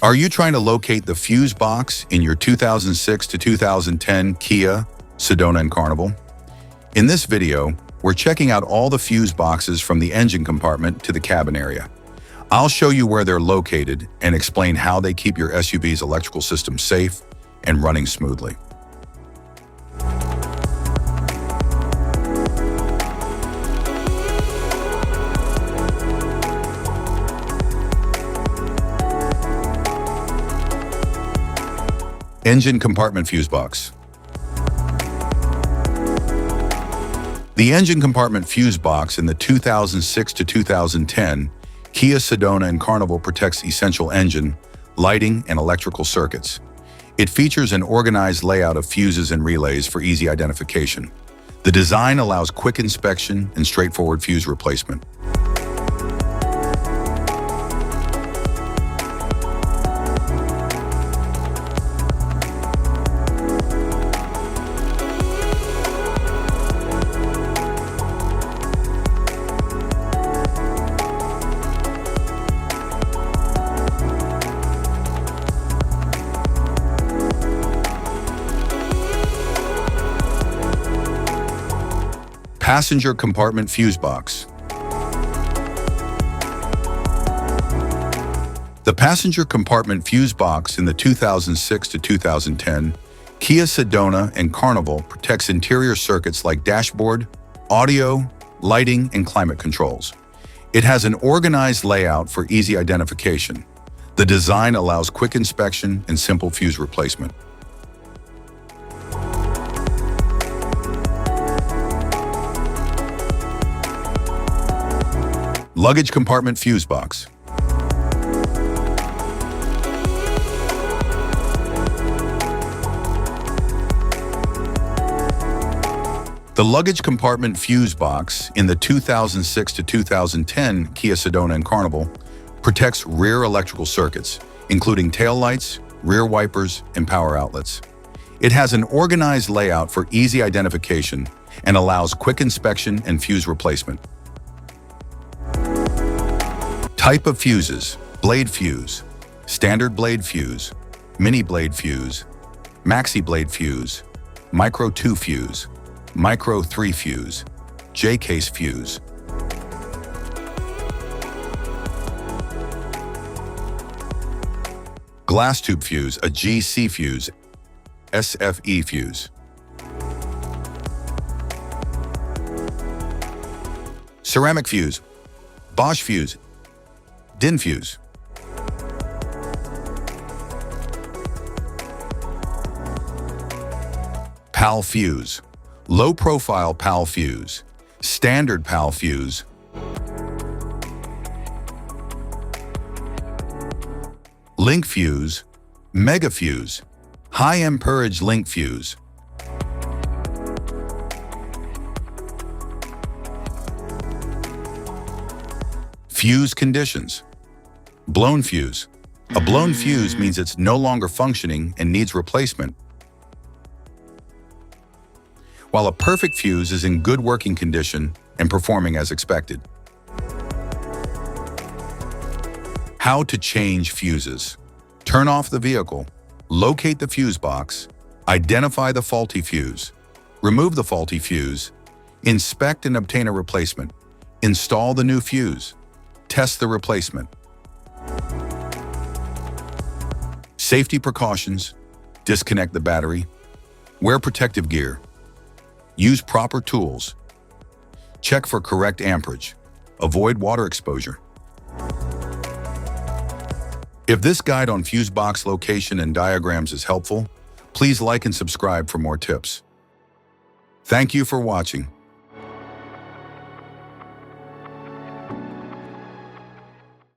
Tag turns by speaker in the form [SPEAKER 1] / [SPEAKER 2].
[SPEAKER 1] Are you trying to locate the fuse box in your 2006 to 2010 Kia Sedona and Carnival? In this video, we're checking out all the fuse boxes from the engine compartment to the cabin area. I'll show you where they're located and explain how they keep your SUV's electrical system safe and running smoothly. Engine compartment fuse box. The engine compartment fuse box in the 2006 to 2010 Kia Sedona and Carnival protects essential engine, lighting, and electrical circuits. It features an organized layout of fuses and relays for easy identification. The design allows quick inspection and straightforward fuse replacement. Passenger compartment fuse box. The passenger compartment fuse box in the 2006 to 2010 Kia Sedona and Carnival protects interior circuits like dashboard, audio, lighting, and climate controls. It has an organized layout for easy identification. The design allows quick inspection and simple fuse replacement. Luggage compartment fuse box. The luggage compartment fuse box in the 2006 to 2010 Kia Sedona and Carnival protects rear electrical circuits, including taillights, rear wipers, and power outlets. It has an organized layout for easy identification and allows quick inspection and fuse replacement. Type of fuses: blade fuse, standard blade fuse, mini blade fuse, maxi blade fuse, micro 2 fuse, micro 3 fuse, J-case fuse. Glass tube fuse, a GC fuse, SFE fuse. Ceramic fuse, Bosch fuse, DIN fuse. PAL fuse, low profile PAL fuse, standard PAL fuse. Link fuse, mega fuse, high amperage link fuse. Fuse conditions. Blown fuse. A blown fuse means it's no longer functioning and needs replacement, while a perfect fuse is in good working condition and performing as expected. How to change fuses. Turn off the vehicle, locate the fuse box, identify the faulty fuse, remove the faulty fuse, inspect and obtain a replacement, install the new fuse, test the replacement. Safety precautions: disconnect the battery, wear protective gear, use proper tools, check for correct amperage, avoid water exposure. If this guide on fuse box location and diagrams is helpful, please like and subscribe for more tips. Thank you for watching.